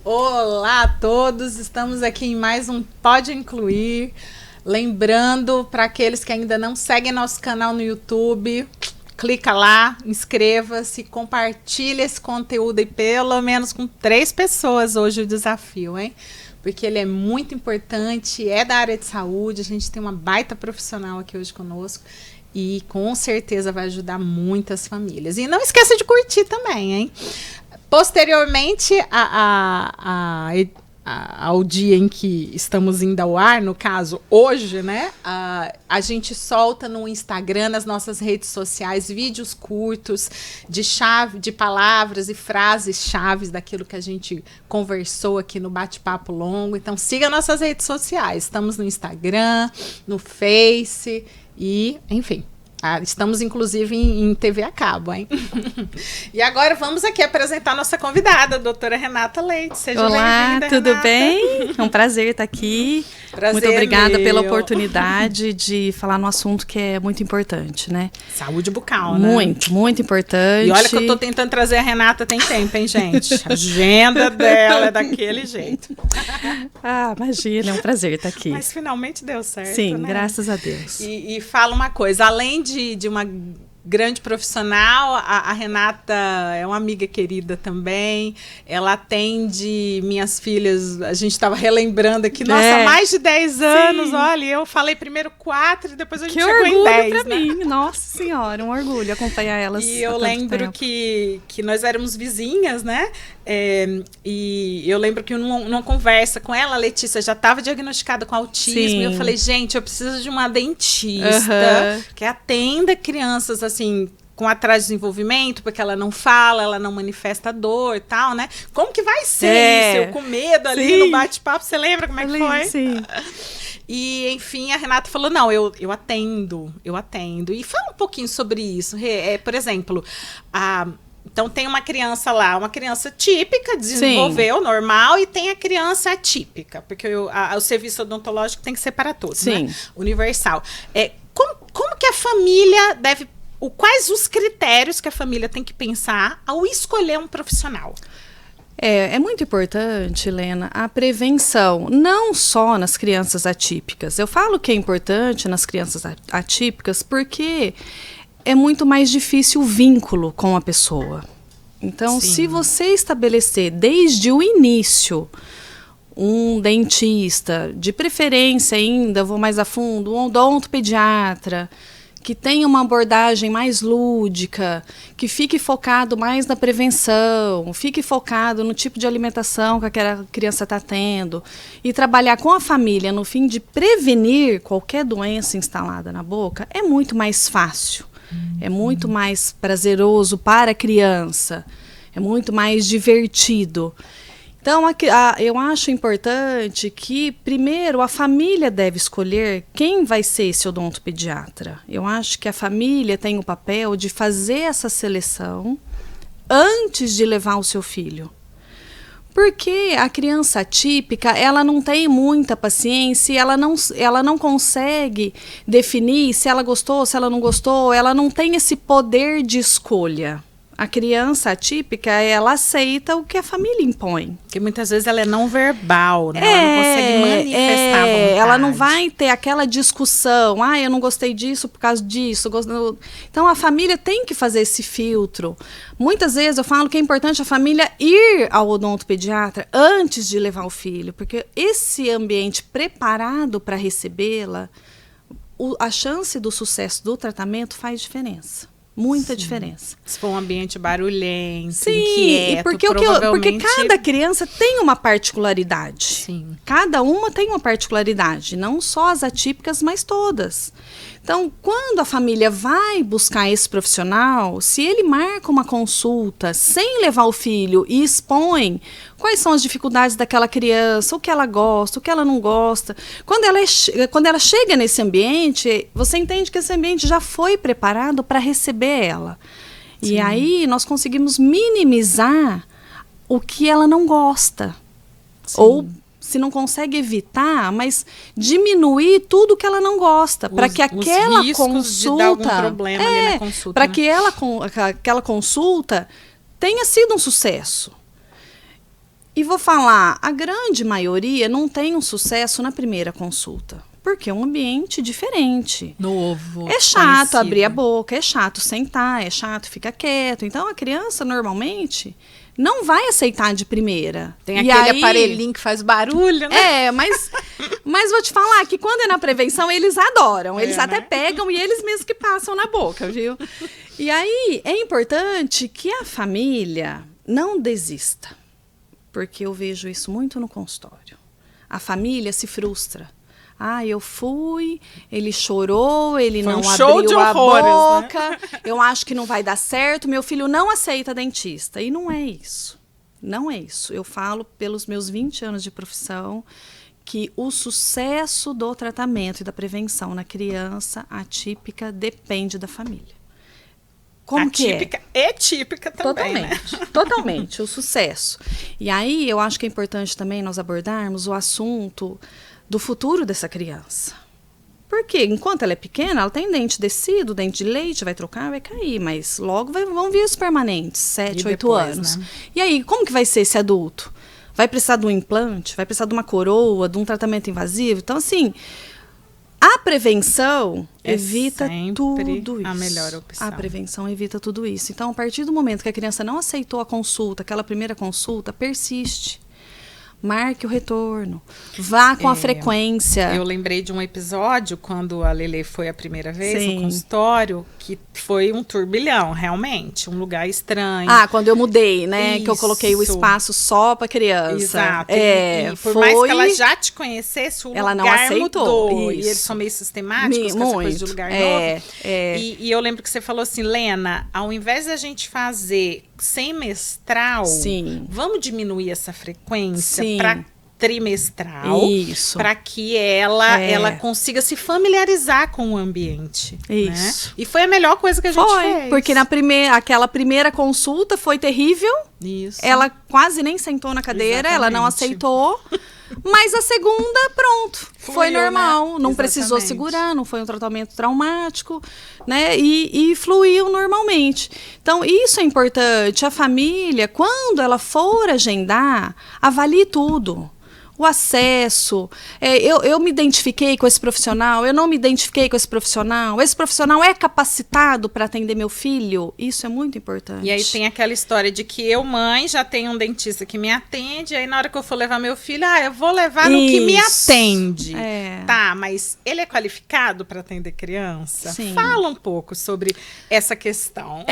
Olá a todos, estamos aqui em mais um Pode Incluir. Lembrando, para aqueles que ainda não seguem nosso canal no YouTube, clica lá, inscreva-se, compartilhe esse conteúdo e pelo menos com 3 pessoas hoje o desafio, hein? Porque ele é muito importante, é da área de saúde, a gente tem uma baita profissional aqui hoje conosco e com certeza vai ajudar muitas famílias. E não esqueça de curtir também, hein? Posteriormente ao dia em que estamos indo ao ar, no caso, hoje, né? A gente solta no Instagram, nas nossas redes sociais, vídeos curtos de palavras e frases chaves daquilo que a gente conversou aqui no bate-papo longo. Então, siga nossas redes sociais. Estamos no Instagram, no Face e, enfim. Estamos, inclusive, em TV a cabo, hein? E agora vamos aqui apresentar nossa convidada, a doutora Renata Leite. Seja bem-vinda, tudo Renata. bem? É um prazer estar aqui. Prazer muito obrigada meu. pela oportunidade de falar no assunto que é muito importante, né? Saúde bucal, né? Muito importante. E olha que eu tô tentando trazer a Renata tem tempo, hein, gente? A agenda dela é daquele jeito. Imagina, é um prazer estar aqui. Mas finalmente deu certo, Sim, né? graças a Deus. E fala uma coisa, além de uma grande profissional, a Renata é uma amiga querida também, ela atende minhas filhas, a gente estava relembrando aqui, nossa, mais de 10 anos, sim. Olha, eu falei primeiro 4 e depois a gente chegou em 10, pra né? mim, nossa senhora, um orgulho acompanhar elas. E eu lembro que nós éramos vizinhas, né? E eu lembro que numa conversa com ela, a Letícia já estava diagnosticada com autismo, e eu falei, gente, eu preciso de uma dentista que atenda crianças assim com atraso de desenvolvimento, porque ela não fala, ela não manifesta dor e tal, né? Como que vai ser isso? Eu com medo ali no bate-papo, você lembra como é que foi? Sim. E, enfim, a Renata falou, não, eu atendo. E fala um pouquinho sobre isso. Por exemplo, então tem uma criança lá, uma criança típica, desenvolveu, sim, normal, e tem a criança atípica, porque o serviço odontológico tem que ser para todos, sim, né? Universal. Como que a família deve... Quais os critérios que a família tem que pensar ao escolher um profissional? É muito importante, Helena, a prevenção, não só nas crianças atípicas. Eu falo que é importante nas crianças atípicas porque é muito mais difícil o vínculo com a pessoa. Então, sim, se você estabelecer desde o início um dentista, de preferência ainda, vou mais a fundo, um odontopediatra, que tenha uma abordagem mais lúdica, que fique focado mais na prevenção, fique focado no tipo de alimentação que aquela criança está tendo, e trabalhar com a família no fim de prevenir qualquer doença instalada na boca, é muito mais fácil, é muito mais prazeroso para a criança, é muito mais divertido. Então, eu acho importante que, primeiro, a família deve escolher quem vai ser esse odontopediatra. Eu acho que a família tem o papel de fazer essa seleção antes de levar o seu filho. Porque a criança atípica, ela não tem muita paciência, ela não consegue definir se ela gostou, se ela não gostou, ela não tem esse poder de escolha. A criança atípica, ela aceita o que a família impõe. Porque muitas vezes ela é não verbal, né? Ela não consegue manifestar a vontade. Ela não vai ter aquela discussão, eu não gostei disso por causa disso. Então, a família tem que fazer esse filtro. Muitas vezes eu falo que é importante a família ir ao odontopediatra antes de levar o filho, porque esse ambiente preparado para recebê-la, a chance do sucesso do tratamento faz diferença. Muita, sim, diferença. Se for um ambiente barulhento, sim, inquieto, porque cada criança tem uma particularidade. Sim. Cada uma tem uma particularidade, não só as atípicas, mas todas. Então, quando a família vai buscar esse profissional, se ele marca uma consulta sem levar o filho e expõe quais são as dificuldades daquela criança, o que ela gosta, o que ela não gosta, quando ela chega nesse ambiente, você entende que esse ambiente já foi preparado para receber ela. Sim. E aí nós conseguimos minimizar o que ela não gosta. Sim. Ou, se não consegue evitar, mas diminuir tudo que ela não gosta, para que aquela os riscos consulta, de dar algum problema ali na consulta, para né? que aquela consulta tenha sido um sucesso. E vou falar, a grande maioria não tem um sucesso na primeira consulta, porque é um ambiente diferente. Novo. É chato conhecido. abrir a boca, é chato sentar, é chato ficar quieto. Então a criança normalmente não vai aceitar de primeira. Tem E aquele aí, aparelhinho que faz barulho, né? mas vou te falar que quando é na prevenção, eles adoram. Eles até pegam e eles mesmos que passam na boca, viu? E aí é importante que a família não desista. Porque eu vejo isso muito no consultório. A família se frustra. Ah, eu fui, ele chorou, ele Foi não um show abriu de a horrores, boca, né? eu acho que não vai dar certo, meu filho não aceita dentista. E não é isso. Não é isso. Eu falo pelos meus 20 anos de profissão que o sucesso do tratamento e da prevenção na criança atípica depende da família. Como Atípica que é? e típica também, Totalmente, né? totalmente, o sucesso. E aí eu acho que é importante também nós abordarmos o assunto do futuro dessa criança. Porque enquanto ela é pequena, ela tem dente descido, dente de leite, vai trocar, vai cair, mas logo vão vir os permanentes, 7, 8 depois, anos. né? E aí, como que vai ser esse adulto? Vai precisar de um implante? Vai precisar de uma coroa, de um tratamento invasivo? Então, assim, a prevenção evita sempre tudo isso. a melhor opção. A prevenção evita tudo isso. Então, a partir do momento que a criança não aceitou a consulta, aquela primeira consulta, persiste. Marque o retorno. Vá com a frequência. Eu lembrei de um episódio, quando a Lelê foi a primeira vez Sim. no consultório, que foi um turbilhão, realmente. Um lugar estranho. Ah, quando eu mudei, né? Que eu Isso. coloquei o espaço só para criança. Exato. É, e por mais que ela já te conhecesse, o ela não lugar aceitou. mudou. E Isso. eles são meio sistemáticos com essa coisa de lugar novo. E eu lembro que você falou assim, Lena, ao invés da gente fazer semestral, Sim. vamos diminuir essa frequência Sim. para trimestral, Isso. para que ela consiga se familiarizar com o ambiente. Isso. Né? E foi a melhor coisa que a gente fez. Porque aquela primeira consulta foi terrível. Isso. Ela quase nem sentou na cadeira, ela não Exatamente. aceitou. Mas a segunda, pronto, Fluiu, foi normal, né? não precisou Exatamente. segurar, não foi um tratamento traumático, né? E fluiu normalmente. Então, isso é importante. A família, quando ela for agendar, avalie tudo. O acesso, eu me identifiquei com esse profissional, eu não me identifiquei com esse profissional é capacitado para atender meu filho, isso é muito importante. E aí tem aquela história de que eu, mãe, já tenho um dentista que me atende, aí na hora que eu for levar meu filho, eu vou levar no que me atende. Tá, mas ele é qualificado para atender criança? Sim. Fala um pouco sobre essa questão.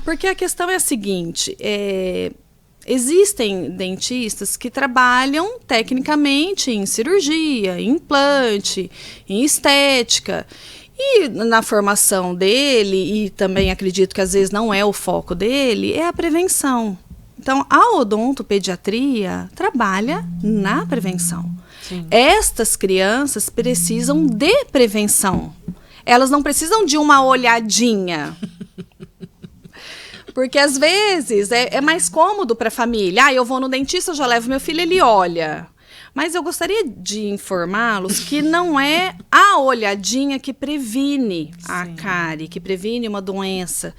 Porque a questão é a seguinte, existem dentistas que trabalham tecnicamente em cirurgia, em implante, em estética. E na formação dele, e também acredito que às vezes não é o foco dele, é a prevenção. Então, a odontopediatria trabalha na prevenção. Sim. Estas crianças precisam de prevenção. Elas não precisam de uma olhadinha. Porque, às vezes, é mais cômodo para a família. Eu vou no dentista, eu já levo meu filho, ele olha. Mas eu gostaria de informá-los que não é a olhadinha que previne a cárie, que previne uma doença.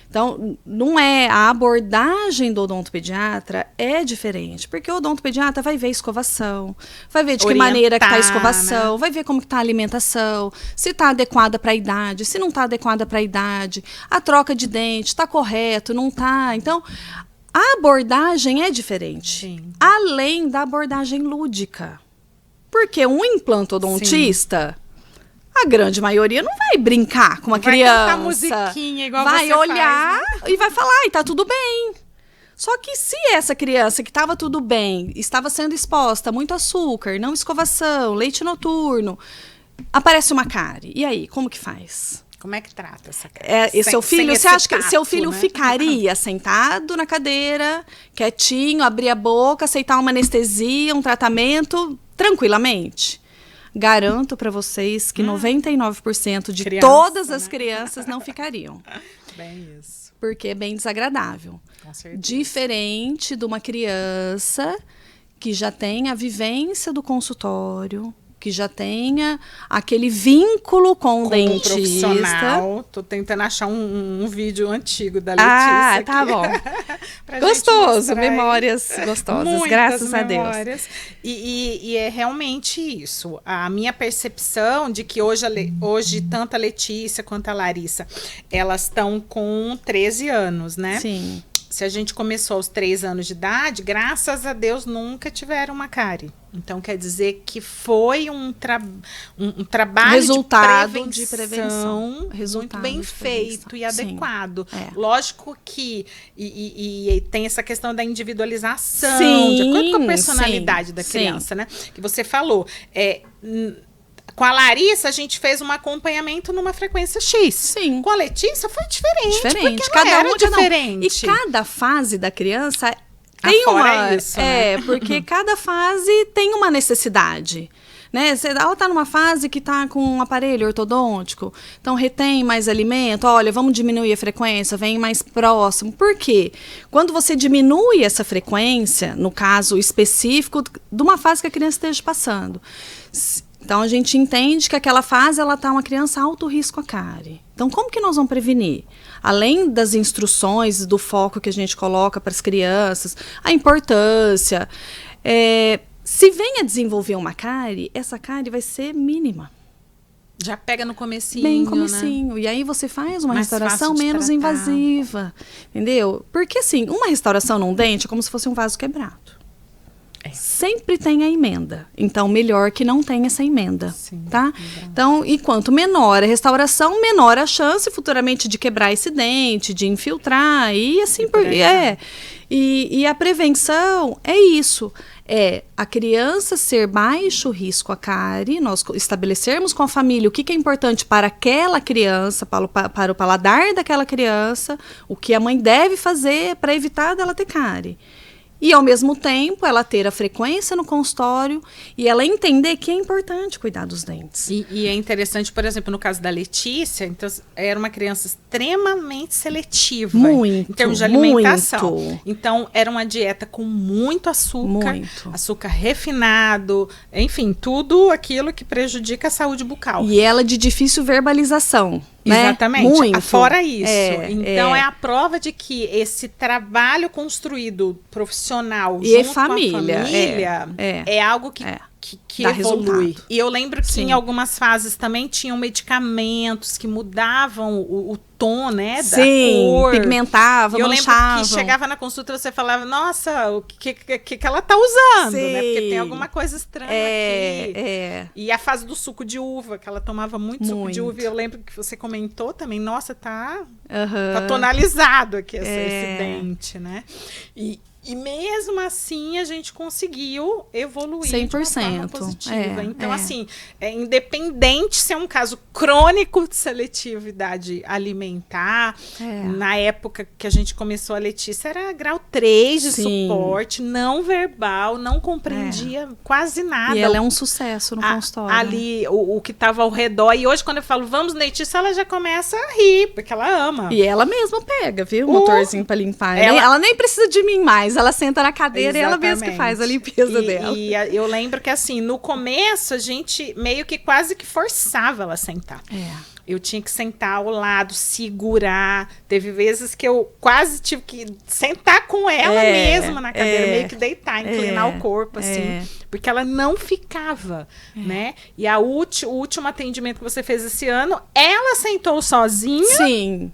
Então, não é. A abordagem do odontopediatra é diferente. Porque o odontopediatra vai ver a escovação, vai ver de que maneira que está a escovação, vai ver como que está a alimentação, se está adequada para a idade, se não está adequada para a idade, a troca de dente está correto, não está. Então, a abordagem é diferente. Sim. Além da abordagem lúdica. Porque um implantodontista... A grande maioria não vai brincar com uma criança. Vai cantar musiquinha igual vai você olhar faz, né? e vai falar, e tá tudo bem. Só que se essa criança que estava tudo bem, estava sendo exposta a muito açúcar, não escovação, leite noturno, aparece uma cárie. E aí, como que faz? Como é que trata essa cara? E seu filho, você acha que seu filho né? ficaria sentado na cadeira, quietinho, abrir a boca, aceitar uma anestesia, um tratamento, tranquilamente? Garanto para vocês que 99% de Criança, todas as né? crianças não ficariam. bem isso. Porque é bem desagradável. Com certeza. Diferente de uma criança que já tem a vivência do consultório, que já tenha aquele vínculo com o dentista. Profissional. Tô tentando achar um vídeo antigo da Ah, Letícia. tá aqui. bom. Gostoso, memórias gostosas, Muitas graças a Deus. memórias. E é realmente isso. A minha percepção de que hoje tanto a Letícia quanto a Larissa, elas estão com 13 anos, né? Sim. Se a gente começou aos 3 anos de idade, graças a Deus nunca tiveram uma cárie. Então, quer dizer que foi um trabalho Resultado de prevenção muito bem feito e adequado. Lógico que e tem essa questão da individualização, de acordo com a personalidade da criança, né? Que você falou. Com a Larissa, a gente fez um acompanhamento numa frequência X. Sim. Com a Letícia foi diferente. Porque cada era uma diferente. E cada fase da criança tem uma. Isso, né? Porque cada fase tem uma necessidade. Né? Ela está numa fase que está com um aparelho ortodôntico, então retém mais alimento, olha, vamos diminuir a frequência, vem mais próximo. Por quê? Quando você diminui essa frequência, no caso específico de uma fase que a criança esteja passando, então a gente entende que aquela fase ela está uma criança alto risco a cárie. Então como que nós vamos prevenir? Além das instruções, do foco que a gente coloca para as crianças, a importância, se vem a desenvolver uma cárie, essa cárie vai ser mínima. Já pega no comecinho, bem comecinho. Né? E aí você faz uma mais restauração menos invasiva. Entendeu? Porque assim, uma restauração num dente é como se fosse um vaso quebrado. Sempre tem a emenda. Então, melhor que não tenha essa emenda. Sim, tá? Então, e quanto menor a restauração, menor a chance futuramente de quebrar esse dente, de infiltrar, e assim por aí. E a prevenção é isso. É a criança ser baixo risco a cárie, nós estabelecermos com a família o que é importante para aquela criança, para o paladar daquela criança, o que a mãe deve fazer para evitar dela ter cárie. E, ao mesmo tempo, ela ter a frequência no consultório e ela entender que é importante cuidar dos dentes. E é interessante, por exemplo, no caso da Letícia, então, era uma criança extremamente seletiva. Muito, em termos de alimentação. Muito. Então, era uma dieta com muito açúcar, açúcar refinado, enfim, tudo aquilo que prejudica a saúde bucal. E ela de difícil verbalização. Exatamente. Muito. Fora isso. Então, é a prova de que esse trabalho construído profissional e junto família, com a família é algo que evolui. Resultado. E eu lembro que em algumas fases também tinham medicamentos que mudavam o tom, né, da cor. Pigmentava, e eu manchava. lembro que chegava na consulta e você falava, nossa, o que ela tá usando, né? Porque tem alguma coisa estranha aqui. E a fase do suco de uva, que ela tomava muito suco de uva, e eu lembro que você comentou também, nossa, tá tonalizado aqui esse dente, né? E mesmo assim a gente conseguiu evoluir 100%, de uma forma positiva. Então, assim, independente se é um caso crônico de seletividade alimentar, na época que a gente começou a Letícia era grau 3 de suporte, não verbal, não compreendia quase nada. E ela é um sucesso no consultório. Ali, o que estava ao redor. E hoje, quando eu falo, vamos, Letícia, ela já começa a rir, porque ela ama. E ela mesma pega, viu? O motorzinho pra limpar. Ela nem precisa de mim mais. Ela senta na cadeira e ela mesma que faz a limpeza dela. E eu lembro que, assim, no começo, a gente meio que quase que forçava ela a sentar. Eu tinha que sentar ao lado, segurar. Teve vezes que eu quase tive que sentar com ela mesma na cadeira, meio que deitar, inclinar o corpo, assim. Porque ela não ficava, né? E o último atendimento que você fez esse ano, ela sentou sozinha. Sim.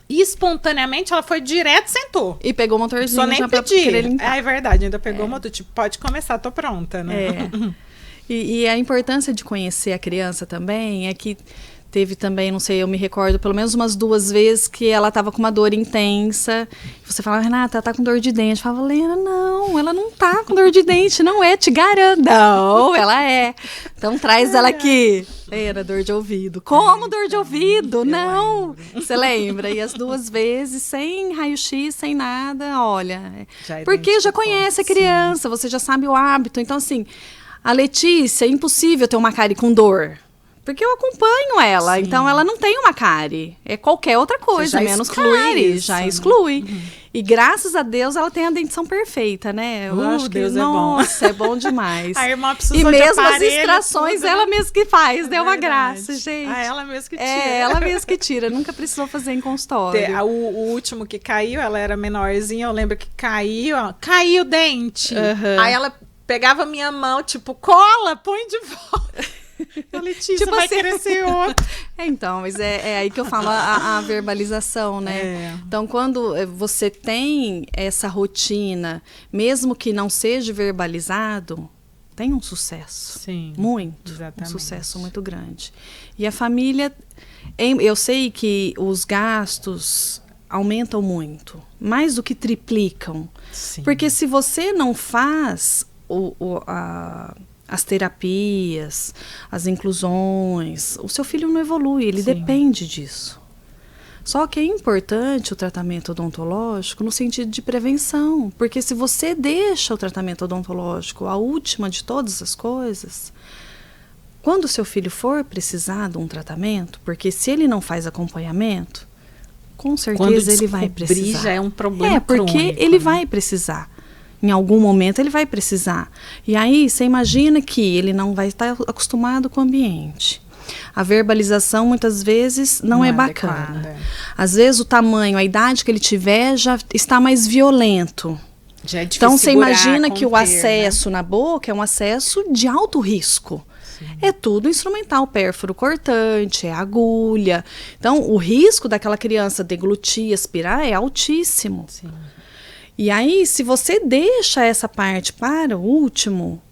E espontaneamente ela foi direto, sentou. E pegou o motorzinho. Só nem pedi. É verdade, ainda pegou o motor. Tipo, pode começar, tô pronta, né? E a importância de conhecer a criança também é que teve também, não sei, eu me recordo pelo menos umas 2 vezes que ela tava com uma dor intensa. Você falava, Renata, ela tá com dor de dente. Eu falava, Lena, não, ela não tá com dor de dente, não é, te garanto. Não, ela é. Então traz ela aqui. Era dor de ouvido. Como dor de ouvido? Não. Você lembra? E as 2 vezes, sem raio-x, sem nada, olha. Porque já conhece a criança, você já sabe o hábito. Então, assim, a Letícia, é impossível ter uma cárie com dor. Porque eu acompanho ela, Sim. então ela não tem uma cárie. É qualquer outra coisa, menos cárie. Já exclui. E graças a Deus ela tem a dentição perfeita, né? Eu acho que, Deus nossa, é bom demais. A irmã precisou e de mesmo as aparelho, extrações, tudo, ela né? mesma que faz, deu uma Verdade. graça, gente. Ela mesma que tira. É, ela mesma que tira, nunca precisou fazer em consultório. O último que caiu, ela era menorzinha, eu lembro que caiu, ó, caiu o dente. Aí ela pegava minha mão, tipo, cola, põe de volta. A Letícia Tipo vai assim. crescer outro. Então, mas é aí que eu falo a verbalização, né? Então, quando você tem essa rotina, mesmo que não seja verbalizado, tem um sucesso. Sim, muito. exatamente. Um sucesso muito grande. E a família, eu sei que os gastos aumentam muito, mais do que triplicam. Sim. Porque se você não faz as terapias, as inclusões, o seu filho não evolui, ele depende disso. Só que é importante o tratamento odontológico no sentido de prevenção, porque se você deixa o tratamento odontológico a última de todas as coisas, quando o seu filho for precisar de um tratamento, porque se ele não faz acompanhamento, com certeza ele vai precisar. Já é um problema porque crônico, ele vai precisar. Em algum momento ele vai precisar. E aí você imagina que ele não vai estar acostumado com o ambiente. A verbalização muitas vezes não é bacana. Adequada. Às vezes o tamanho, a idade que ele tiver já está mais violento. Já é difícil Então você segurar, imagina que o conter, acesso na boca é um acesso de alto risco. É tudo instrumental, pérfuro cortante, é agulha. Então o risco daquela criança deglutir, aspirar é altíssimo. Sim. E aí, se você deixa essa parte para o último,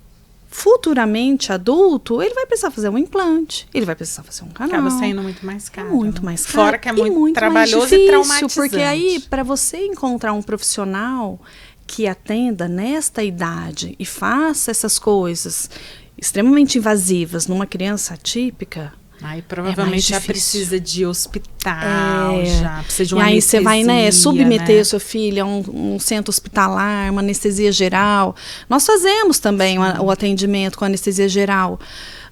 futuramente adulto, ele vai precisar fazer um implante, ele vai precisar fazer um canal. Acaba saindo muito mais caro. Muito mais caro. Fora que é muito trabalhoso mais difícil, e traumatizante. porque aí, para você encontrar um profissional que atenda nesta idade e faça essas coisas extremamente invasivas numa criança atípica, aí provavelmente já precisa de hospital, já precisa de e uma aí anestesia, você vai, submeter né? seu filho a um centro hospitalar, uma anestesia geral. Nós fazemos também o atendimento com anestesia geral.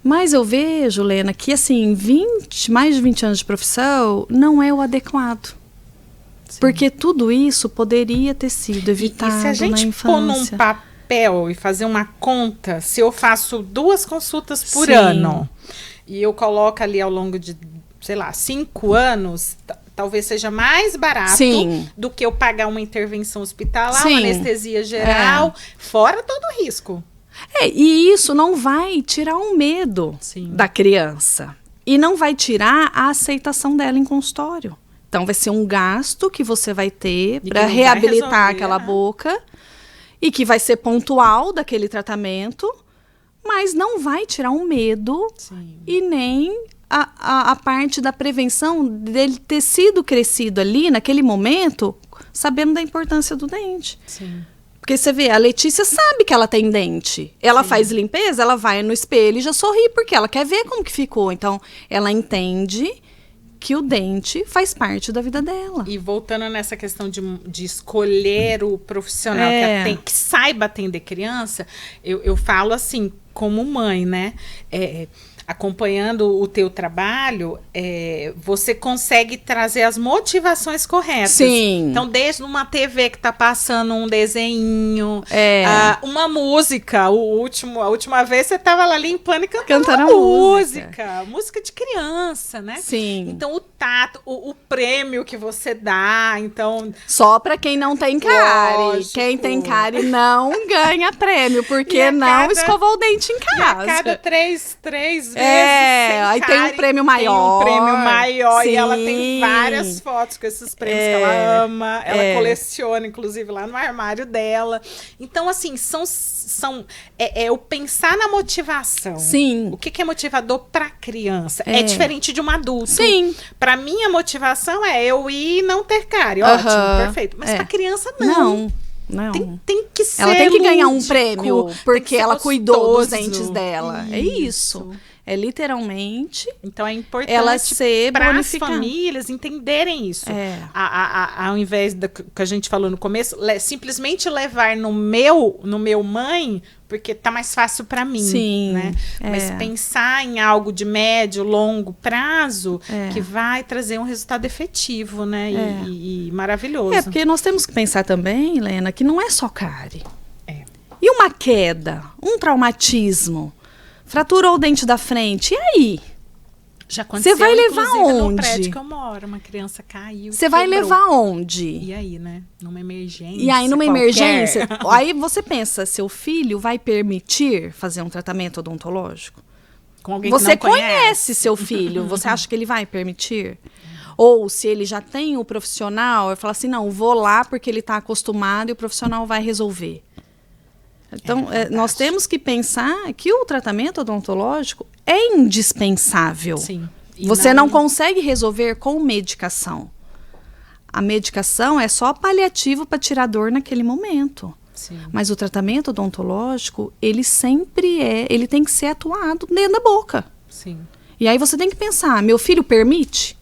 Mas eu vejo, Lena, que assim, mais de 20 anos de profissão não é o adequado. Sim. Porque tudo isso poderia ter sido evitado na infância. E se a gente pôr num papel e fazer uma conta, se eu faço 2 consultas por ano, e eu coloco ali ao longo de, sei lá, 5 anos, talvez seja mais barato do que eu pagar uma intervenção hospitalar, uma anestesia geral, fora todo o risco. E isso não vai tirar o medo da criança. E não vai tirar a aceitação dela em consultório. Então vai ser um gasto que você vai ter para reabilitar aquela boca e que vai ser pontual daquele tratamento, mas não vai tirar o medo e nem a parte da prevenção dele ter sido crescido ali naquele momento, sabendo da importância do dente. Sim. Porque você vê, a Letícia sabe que ela tem dente. Ela faz limpeza, ela vai no espelho e já sorri, porque ela quer ver como que ficou. Então, ela entende que o dente faz parte da vida dela. E voltando nessa questão de escolher o profissional que saiba atender criança, eu falo assim, como mãe, né? Acompanhando o teu trabalho, você consegue trazer as motivações corretas. Sim. Então, desde uma TV que tá passando um desenho, uma música. A última vez você tava lá limpando e cantando música de criança, né? Sim. Então, o tato, o prêmio que você dá, então... Só para quem não tem cárie. Lógico. Quem tem cárie não ganha prêmio, porque não escovou o dente em casa. E a cada três vezes aí tem um prêmio maior. Tem um prêmio maior. Sim. E ela tem várias fotos com esses prêmios que ela ama. Ela coleciona, inclusive, lá no armário dela. Então, assim, eu pensar na motivação. Sim. O que é motivador para criança? É diferente de um adulto. Sim. Para mim, a motivação é eu ir e não ter cárie. Ótimo, perfeito. Mas para criança, não. Tem que ser ela tem que ganhar um lúdico, prêmio porque ela cuidou dos gostoso. dentes dela. É isso. É literalmente Então é importante ela ser para as bonificada. famílias entenderem isso. Ao invés do que a gente falou no começo, simplesmente levar no meu mãe, porque tá mais fácil para mim. Sim, né? Mas pensar em algo de médio, longo prazo que vai trazer um resultado efetivo, né? E maravilhoso. Porque nós temos que pensar também, Helena, que não é só cárie. E uma queda, um traumatismo, fraturou o dente da frente, e aí? Já aconteceu, você vai levar inclusive, onde? no prédio que eu moro, uma criança caiu. Você vai levar onde? E aí, né? Numa emergência. E aí, numa qualquer. emergência, aí você pensa, seu filho vai permitir fazer um tratamento odontológico? Com alguém Você que não conhece seu filho, você acha que ele vai permitir? Ou se ele já tem o profissional, eu falo assim, não, vou lá porque ele está acostumado e o profissional vai resolver. Então, nós temos que pensar que o tratamento odontológico é indispensável. Sim. Você não consegue resolver com medicação. A medicação é só paliativo para tirar dor naquele momento. Sim. Mas o tratamento odontológico, ele ele tem que ser atuado dentro da boca. Sim. E aí você tem que pensar, meu filho permite?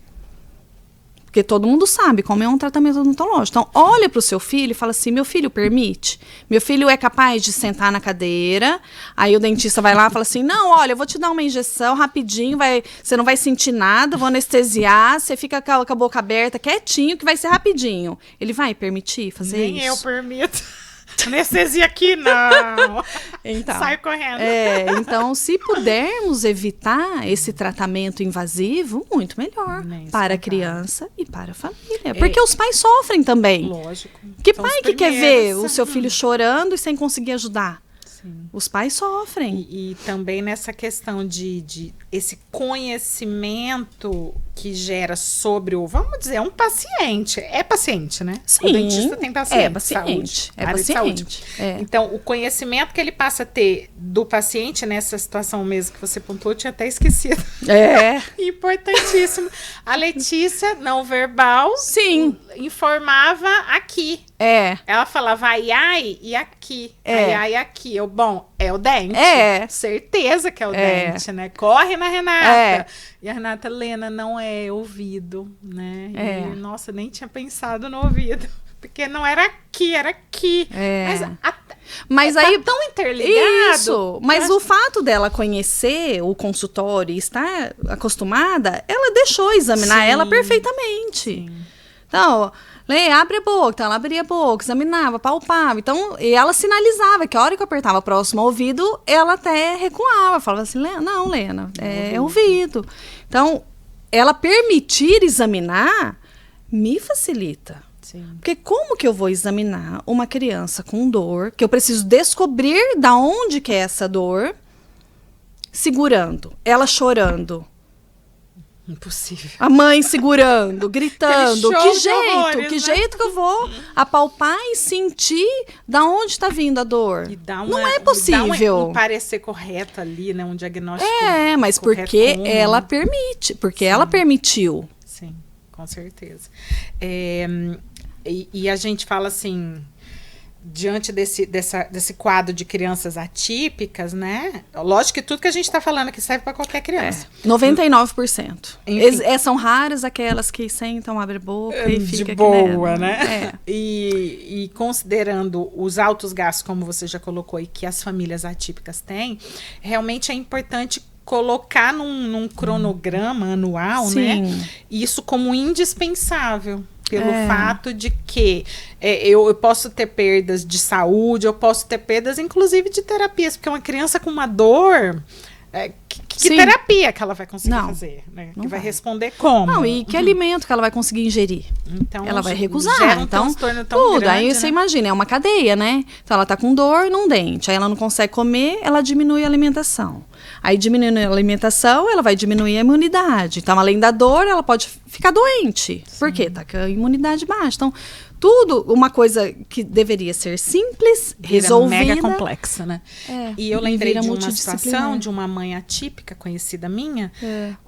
Porque todo mundo sabe como é um tratamento odontológico. Então, olha para o seu filho e fala assim, meu filho permite? Meu filho é capaz de sentar na cadeira, aí o dentista vai lá e fala assim, não, olha, eu vou te dar uma injeção rapidinho, você não vai sentir nada, vou anestesiar, você fica com a boca aberta, quietinho, que vai ser rapidinho. Ele vai permitir fazer isso? Nem eu permito. Anestesia aqui, não. Então, sai correndo. Então, se pudermos evitar esse tratamento invasivo, muito melhor para a criança e para a família. Porque os pais sofrem também. Lógico. Que pai que quer ver o seu filho chorando e sem conseguir ajudar? Sim. Os pais sofrem. E também nessa questão de esse conhecimento que gera sobre vamos dizer, um paciente. É paciente, né? Sim, o dentista tem paciente. é paciente. Saúde, área de saúde. Então, o conhecimento que ele passa a ter do paciente nessa situação mesmo que você pontuou, eu tinha até esquecido. Importantíssimo. A Letícia, não verbal, sim, informava aqui. Ela falava ai e aqui. Ai aqui. Bom, é o dente. Certeza que é o dente, né? Corre na Renata. E a Renata, Lena, não é ouvido, né? E, nossa, nem tinha pensado no ouvido. Porque não era aqui, era aqui. Mas aí tá tão interligado. Isso. Mas o fato dela conhecer o consultório e estar acostumada, ela deixou examinar ela perfeitamente. Sim. Então, abre a boca. Então, ela abria a boca, examinava, palpava. Então, e ela sinalizava que a hora que eu apertava próximo ao ouvido, ela até recuava. Falava assim, não, Lena, é ouvido. Então, ela permitir examinar me facilita. Sim. Porque como que eu vou examinar uma criança com dor, que eu preciso descobrir da onde que é essa dor, segurando, ela chorando. Impossível. A mãe segurando, gritando. Que né? jeito que eu vou apalpar e sentir da onde está vindo a dor? Não é possível. Dá um parecer correto ali, né? Um diagnóstico. Mas porque ela permite, porque ela permitiu. Sim, com certeza. E a gente fala assim, diante desse quadro de crianças atípicas, né? Lógico que tudo que a gente está falando aqui serve para qualquer criança. 99%. São raras aquelas que sentam, abrem a boca e fica de boa, né? E considerando os altos gastos, como você já colocou, e que as famílias atípicas têm, realmente é importante colocar num cronograma anual, né? Isso como indispensável. Pelo fato de que eu posso ter perdas de saúde, eu posso ter perdas, inclusive, de terapias. Porque uma criança com uma dor, que terapia que ela vai conseguir fazer? Né? Que vai responder como? Não, e que alimento que ela vai conseguir ingerir? Então, ela vai recusar. Então, tudo. Grande, aí você imagina, é uma cadeia, né? Então, ela tá com dor num dente. Aí ela não consegue comer, ela diminui a alimentação. Aí, diminuindo a alimentação, ela vai diminuir a imunidade. Então, além da dor, ela pode ficar doente. Sim. Por quê? Tá com a imunidade baixa. Então, tudo, uma coisa que deveria ser simples, resolvida. Mega complexa, né? E eu lembrei de uma situação de uma mãe atípica, conhecida minha.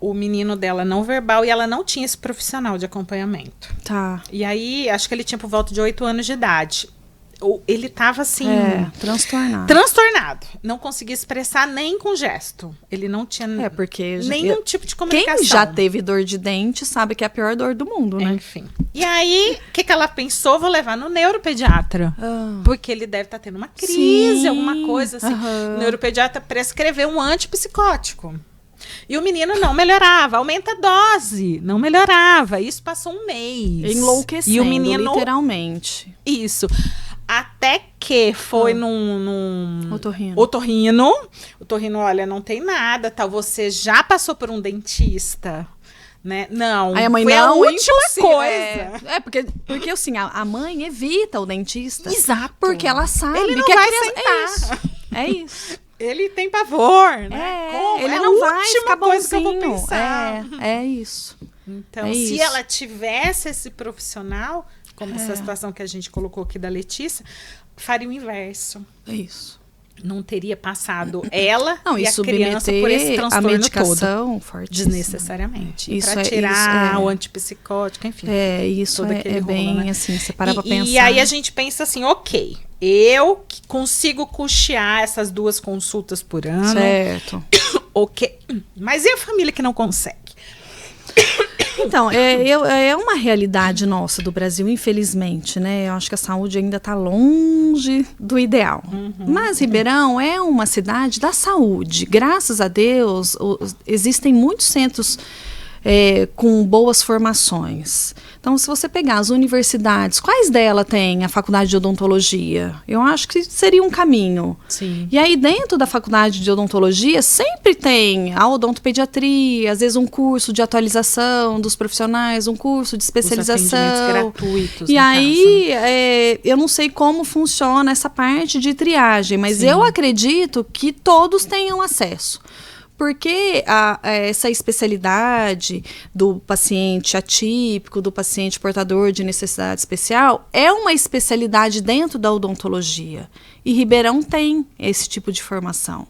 O menino dela não verbal e ela não tinha esse profissional de acompanhamento. Tá. E aí, acho que ele tinha por volta de 8 anos de idade. ele tava assim... Transtornado. Não conseguia expressar nem com gesto. Ele não tinha porque nenhum tipo de comunicação. Quem já teve dor de dente sabe que é a pior dor do mundo, né? Enfim. E aí, o que ela pensou? Vou levar no neuropediatra. Porque ele deve estar tendo uma crise, alguma coisa assim. O neuropediatra prescreveu um antipsicótico. E o menino não melhorava. Aumenta a dose. Não melhorava. Isso passou um mês. Enlouquecendo, e o menino, literalmente. Isso. Até que foi num otorrino. O otorrino, olha, não tem nada, tal. Você já passou por um dentista, né? Não, aí a mãe, foi não, a última coisa. Porque assim, a mãe evita o dentista. Exato. Porque ela sabe ele não que vai a criança... sentar. É isso. Ele tem pavor, né? Ele não vai ficar coisa que eu bonzinho. vou pensar. É isso. Então, se ela tivesse esse profissional, como essa situação que a gente colocou aqui da Letícia, faria o inverso. É isso. Não teria passado ela e a criança por esse transtorno a medicação todo. Fortíssima. Desnecessariamente. Para tirar o antipsicótico, enfim. Isso é bem né? assim, você para pra pensar. E aí a gente pensa assim, ok, eu consigo custear essas 2 consultas por ano. Certo. Ok. Mas e a família que não consegue? Então, é uma realidade nossa do Brasil, infelizmente, né? Eu acho que a saúde ainda está longe do ideal. Mas Ribeirão é uma cidade da saúde. Graças a Deus, existem muitos centros com boas formações. Então, se você pegar as universidades, quais delas têm a faculdade de odontologia? Eu acho que seria um caminho. Sim. E aí, dentro da faculdade de odontologia, sempre tem a odontopediatria, às vezes um curso de atualização dos profissionais, um curso de especialização. Os atendimentos gratuitos. E aí, eu não sei como funciona essa parte de triagem, mas eu acredito que todos tenham acesso. Porque essa especialidade do paciente atípico, do paciente portador de necessidade especial, é uma especialidade dentro da odontologia. E Ribeirão tem esse tipo de formação.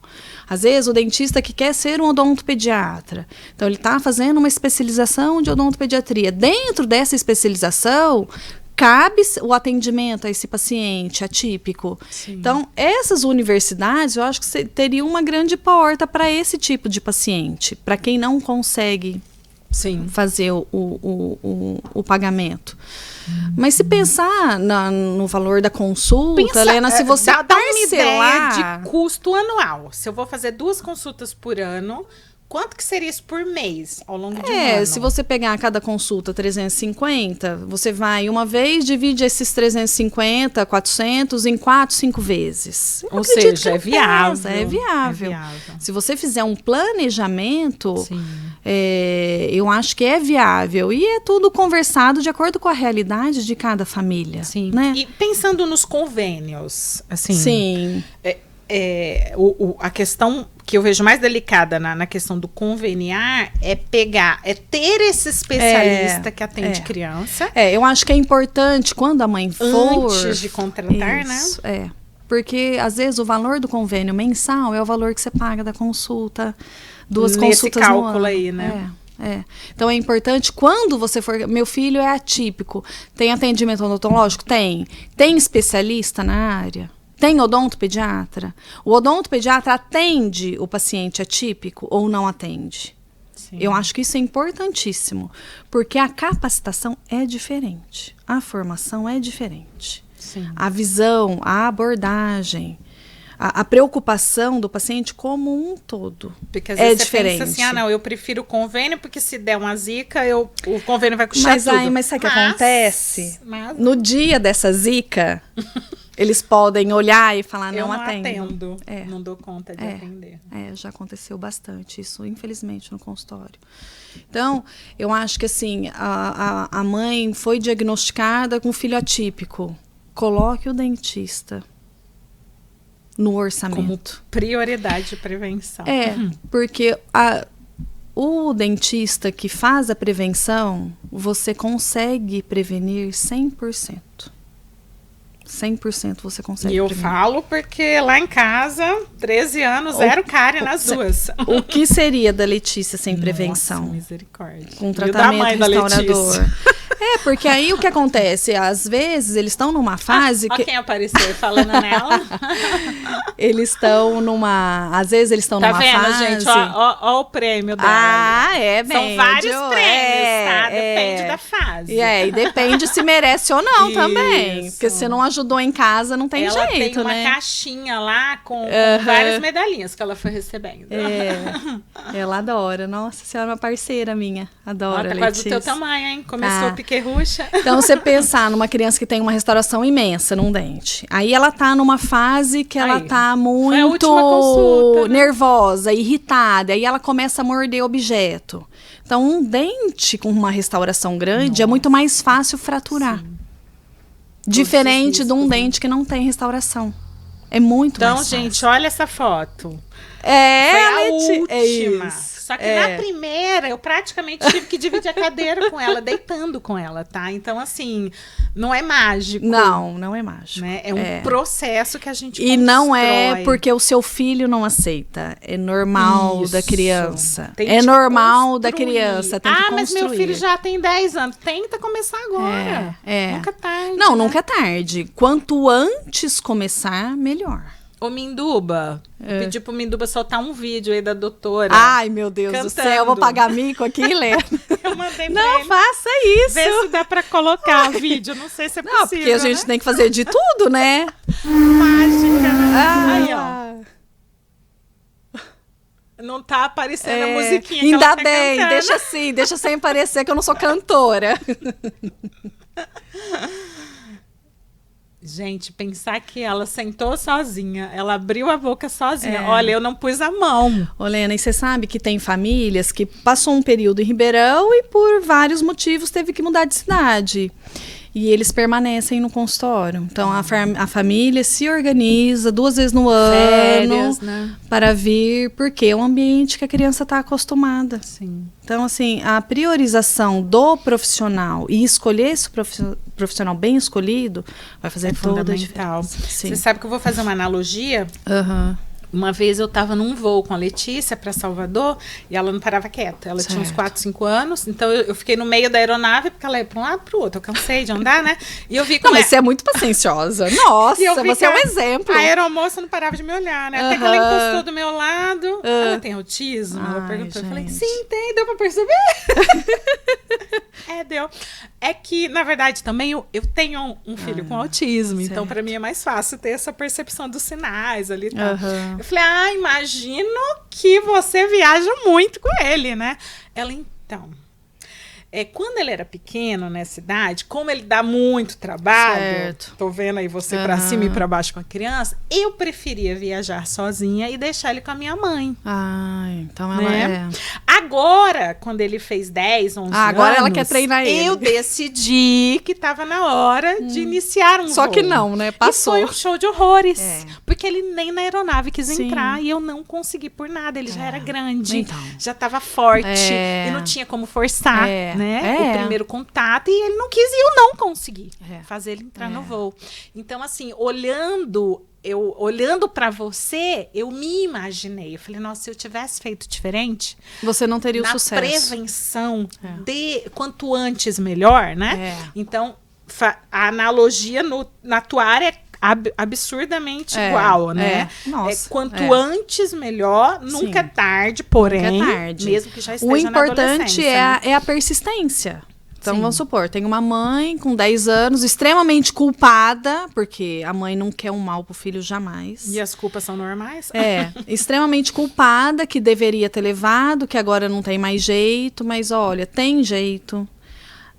Às vezes, o dentista que quer ser um odontopediatra, então ele está fazendo uma especialização de odontopediatria. Dentro dessa especialização, cabe o atendimento a esse paciente atípico. Sim. Então, essas universidades, eu acho que teria uma grande porta para esse tipo de paciente, para quem não consegue fazer o pagamento. Mas se pensar no valor da consulta, Helena, se você dá uma ideia de custo anual. Se eu vou fazer 2 consultas por ano, quanto que seria isso por mês, ao longo de um ano? Se você pegar cada consulta 350, você vai uma vez, divide esses 350, 400 em 4, 5 vezes. Ou seja, é viável. É viável. Se você fizer um planejamento, eu acho que é viável. E é tudo conversado de acordo com a realidade de cada família. Sim. Né? E pensando nos convênios, assim... Sim. A questão que eu vejo mais delicada na questão do conveniar é ter esse especialista que atende criança. Eu acho que é importante quando a mãe for... Antes de contratar, né? Porque às vezes o valor do convênio mensal é o valor que você paga da consulta, 2 consultas no ano. Nesse cálculo aí, né? Então é importante quando você for... Meu filho é atípico, tem atendimento odontológico? Tem. Tem especialista na área? Tem odontopediatra? O odontopediatra atende o paciente atípico ou não atende? Sim. Eu acho que isso é importantíssimo, porque a capacitação é diferente, a formação é diferente. Sim. A visão, a abordagem, a preocupação do paciente como um todo porque às vezes você diferente. Pensa assim, eu prefiro o convênio, porque se der uma zica, o convênio vai custar tudo. Mas sabe o que acontece? No dia dessa zica... Eles podem olhar e falar, não atendo. Não dou conta de atender. Já aconteceu bastante isso, infelizmente, no consultório. Então, eu acho que assim, a mãe foi diagnosticada com filho atípico. Coloque o dentista no orçamento. Como prioridade de prevenção. Porque o dentista que faz a prevenção, você consegue prevenir 100%. 100% você consegue. E eu falo porque lá em casa, 13 anos, zero cárie nas 2. O que seria da Letícia sem prevenção? Nossa, misericórdia. Com tratamento restaurador. Porque aí o que acontece? Às vezes eles estão numa fase Ó que quem apareceu falando nela. eles estão numa... Às vezes eles estão Tá numa vendo, fase... gente? Ó o prêmio dela. Bem. São vários prêmios, tá? Depende da fase. E depende se merece ou não também. Isso. Porque se não ajudou em casa, não tem ela jeito, tem uma né? caixinha lá com várias medalhinhas que ela foi recebendo. Ela adora. Nossa senhora, uma parceira minha. Adora, Tá Letícia. quase do teu tamanho, hein? Começou a piquerrucha. Então, você pensar numa criança que tem uma restauração imensa num dente. Aí ela tá numa fase que ela tá muito consulta, né? nervosa, irritada. Aí ela começa a morder objeto. Então, um dente com uma restauração grande é muito mais fácil fraturar. Sim. Diferente de um dente que não tem restauração. É muito mais fácil. Então, gente, olha essa foto. Foi a a última. isso. Só que na primeira, eu praticamente tive que dividir a cadeira com ela, deitando com ela, tá? Então, assim, não é mágico. Não é mágico. Né? É um processo que a gente E não constrói. é porque o seu filho não aceita. É normal Isso. da criança. Tem É que normal da construir. criança. Tem que mas meu construir. filho já tem 10 anos. Tenta começar agora. Nunca é tarde. Não, né? nunca é tarde. Quanto antes começar, melhor. Ô, Minduba, pedi pro Minduba soltar um vídeo aí da doutora. Ai, meu Deus do Cantando. céu. Eu vou pagar mico aqui, Lena. Eu mandei pra Não ele. faça isso. Vê se dá pra colocar o vídeo. Não sei se é possível, Não, porque a gente né? tem que fazer de tudo, né? Mágica, né? Aí, ó. Ah, Não tá aparecendo a musiquinha que ainda ela tá bem, cantando. deixa sem parecer que eu não sou cantora. Gente, pensar que ela sentou sozinha, ela abriu a boca sozinha. Olha, eu não pus a mão. Ô, Lena, e você sabe que tem famílias que passou um período em Ribeirão e por vários motivos teve que mudar de cidade. E eles permanecem no consultório. Então, a família se organiza 2 vezes no Férias, ano né? para vir, porque é um ambiente que a criança está acostumada. Sim. Então, assim, a priorização do profissional e escolher esse profissional bem escolhido vai fazer toda a fundamental. diferença. Sim. Você sabe que eu vou fazer uma analogia? Aham. Uma vez eu estava num voo com a Letícia para Salvador e ela não parava quieta. Ela tinha uns 4, 5 anos, então eu fiquei no meio da aeronave porque ela ia para um lado para o outro. Eu cansei de andar, né? E eu vi como Não, mas você é muito pacienciosa. Nossa, E eu vi você que é um exemplo. A aeromoça não parava de me olhar, né? Até que ela encostou do meu lado. Ela tem autismo? Ela Ai, perguntou. Eu falei, gente. sim, tem. Deu pra perceber? Deu. É que, na verdade, também eu tenho um filho com autismo. certo. Então, pra mim, é mais fácil ter essa percepção dos sinais ali e tal. Aham. Eu falei, imagino que você viaja muito com ele, né? Ela, então... quando ele era pequeno, nessa idade, como ele dá muito trabalho, Certo. tô vendo aí você pra cima e pra baixo com a criança, eu preferia viajar sozinha e deixar ele com a minha mãe. Então ela Né? é... Agora, quando ele fez 10, 11 agora anos, ela quer treinar ele. eu decidi que tava na hora de iniciar um Só voo. que não, né? Passou. E foi um show de horrores. É. Porque ele nem na aeronave quis Sim. entrar e eu não consegui por nada. Ele já era grande, Então. já tava forte É. e não tinha como forçar, É. né? É. O primeiro contato e ele não quis e eu não consegui fazer ele entrar É. no voo. Então, assim, olhando para você, eu me imaginei. Eu falei, nossa, se eu tivesse feito diferente, Você não teria o na sucesso. prevenção de quanto antes melhor, né? É. Então, a analogia na tua área é absurdamente igual, né? Nossa, quanto antes melhor, nunca é tarde, porém, Nunca é tarde. mesmo que já esteja O na importante adolescência, né? é a persistência. Então, Sim. vamos supor, tem uma mãe com 10 anos, extremamente culpada, porque a mãe não quer um mal pro filho jamais. E as culpas são normais? Extremamente culpada, que deveria ter levado, que agora não tem mais jeito, mas olha, tem jeito.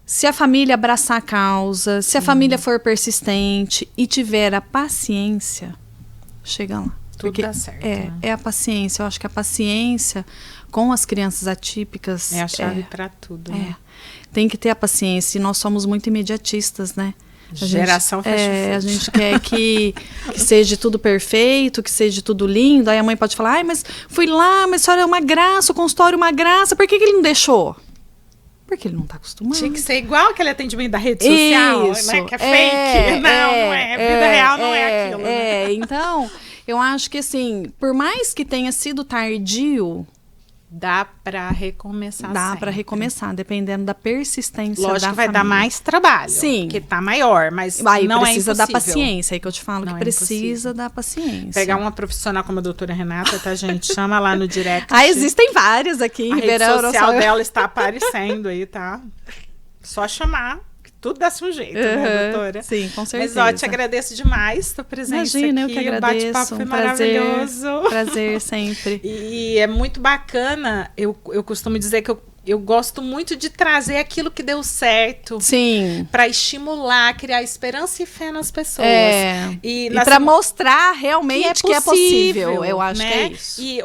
Se a família abraçar a causa, se a família for persistente e tiver a paciência, chega lá. Tudo dá certo, né? É a paciência. Eu acho que a paciência com as crianças atípicas É a chave para tudo, né? Tem que ter a paciência. E nós somos muito imediatistas, né? Geração fast food. A gente quer que seja tudo perfeito, que seja tudo lindo. Aí a mãe pode falar, mas fui lá, mas a senhora é uma graça, o consultório é uma graça. Por que ele não deixou? Porque ele não está acostumado. Tinha que ser igual aquele atendimento da rede social, né? Que é fake. Não é. Vida real não é aquilo. Né? Então, eu acho que assim, por mais que tenha sido tardio, dá para recomeçar Dá sempre. para recomeçar, dependendo da persistência Lógico da que vai família. dar mais trabalho. Sim. Porque tá maior, mas Aí não precisa é da impossível. paciência, aí que eu te falo Não que é precisa impossível. da paciência. Pegar uma profissional como a doutora Renata, tá, gente? Chama lá no direct. Ah, existem várias aqui em A rede Ribeirão. social dela está aparecendo aí, tá? Só chamar, que tudo dá-se um jeito, né, doutora? Sim, com certeza. Mas, ó, te agradeço demais a tua presença Imagina, aqui. eu que O agradeço. bate-papo foi prazer, maravilhoso. prazer sempre. E é muito bacana, eu costumo dizer que eu gosto muito de trazer aquilo que deu certo. Sim. Para estimular, criar esperança e fé nas pessoas. E para mostrar realmente que é possível. Eu acho né? que é isso. E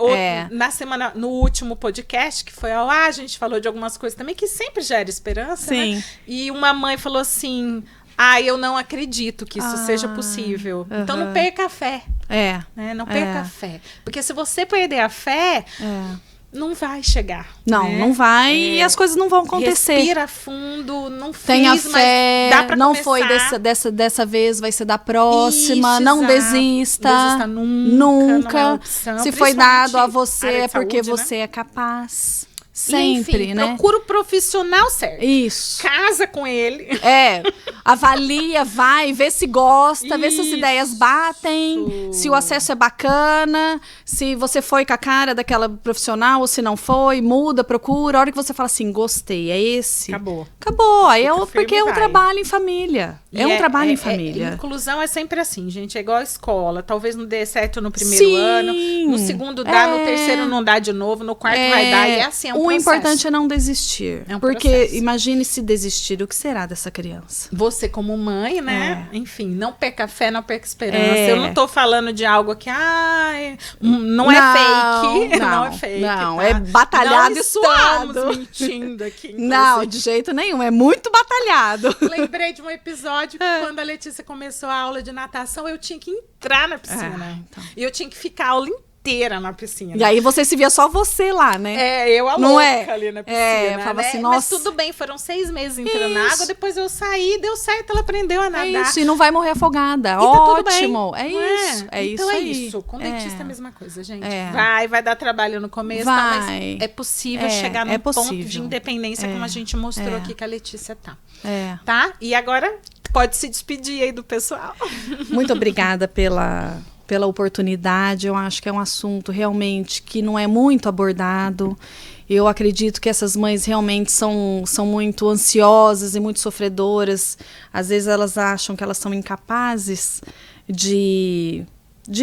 na semana, no último podcast que foi ao ar, a gente falou de algumas coisas também que sempre gera esperança. Sim. Né? E uma mãe falou assim: eu não acredito que isso seja possível. Então não perca a fé. Né? Não perca a fé. Porque se você perder a fé. Não vai chegar. Não, né? não vai e as coisas não vão acontecer. Respira fundo, não Tenha fiz, fé, mas dá pra não começar. foi dessa vez, vai ser da próxima. Isso, não exato. desista. Desista nunca. Não é opção, Se foi dado a você área de é porque saúde, você é capaz. E, Sempre, enfim, né? Procura o profissional certo. Isso. Casa com ele. Avalia, vai, vê se gosta, vê se as ideias batem, se o acesso é bacana, se você foi com a cara daquela profissional ou se não foi, muda, procura. A hora que você fala assim, gostei, é esse. Acabou. Aí Fica porque firme é e um vai. trabalho em família. É um trabalho em família. Inclusão é sempre assim, gente. É igual a escola. Talvez não dê certo no primeiro ano, no segundo dá, no terceiro não dá de novo, no quarto vai dar. E é assim, é um processo. O importante é não desistir. É um porque processo. Imagine se desistir, o que será dessa criança? Você como mãe, né? Enfim, não perca a fé, não perca a esperança. É. Eu não tô falando de algo que, não é fake. Não é fake. Não, tá? é batalhado não e suado. Estamos mentindo aqui. Não, de jeito nenhum. É muito batalhado. Lembrei de um episódio que quando a Letícia começou a aula de natação, eu tinha que entrar na piscina. Então. E eu tinha que ficar a aula inteira na piscina. E aí você se via só você lá, né? Eu a Não louca é? ali na piscina. Eu falava né? assim, Mas nossa. tudo bem, foram 6 meses entrando na Isso. água, depois eu saí, deu certo, ela aprendeu a nadar. É isso, e não vai morrer afogada. E tá tudo Ótimo. bem, É não isso. É então isso é aí. isso. Com dentista é a mesma coisa, gente. É. Vai dar trabalho no começo, Vai. tá, mas é possível chegar num ponto de possível. independência, como a gente mostrou aqui que a Letícia tá. Tá? E agora pode se despedir aí do pessoal. Muito obrigada pela oportunidade. Eu acho que é um assunto realmente que não é muito abordado. Eu acredito que essas mães realmente são muito ansiosas e muito sofredoras. Às vezes elas acham que elas são incapazes de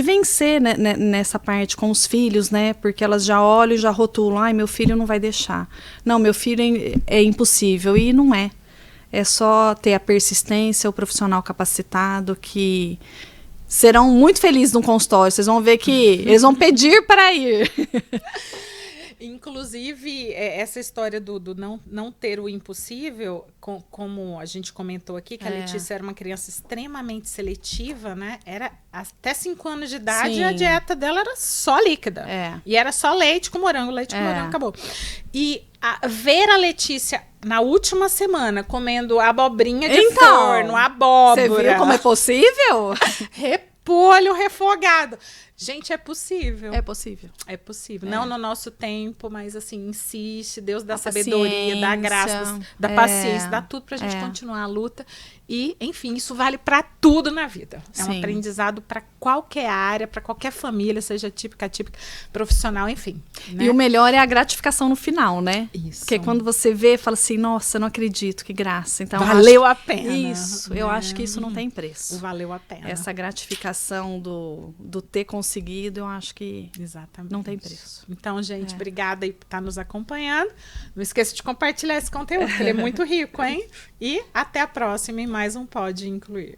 vencer, né, nessa parte com os filhos, né? Porque elas já olham e já rotulam. Ai, meu filho não vai deixar. Não, meu filho é impossível. E não é. É só ter a persistência, o profissional capacitado que serão muito felizes no consultório. Vocês vão ver que eles vão pedir para ir. Inclusive, essa história do não ter o impossível, como a gente comentou aqui, que a Letícia era uma criança extremamente seletiva, né? Era até 5 anos de idade, a dieta dela era só líquida. E era só leite com morango, acabou. E ver a Letícia na última semana comendo abobrinha de forno, abóbora. Você viu como é possível? Repolho refogado. Gente, é possível. É possível. É possível. Não no nosso tempo, mas assim, insiste. Deus dá sabedoria, dá graça, dá paciência, dá tudo pra gente continuar a luta. E, enfim, isso vale pra tudo na vida. É um aprendizado pra qualquer área, pra qualquer família, seja típica, atípica, profissional, enfim. Né? E o melhor é a gratificação no final, né? Isso. Porque quando você vê, fala assim, nossa, não acredito, que graça. Então, valeu a pena. Isso, eu acho que isso não tem preço. Valeu a pena. Essa gratificação do ter conseguido, eu acho que não tem preço. Então, gente, obrigada aí por estar nos acompanhando. Não esqueça de compartilhar esse conteúdo, que ele é muito rico, hein? E até a próxima em mais um Pode Incluir.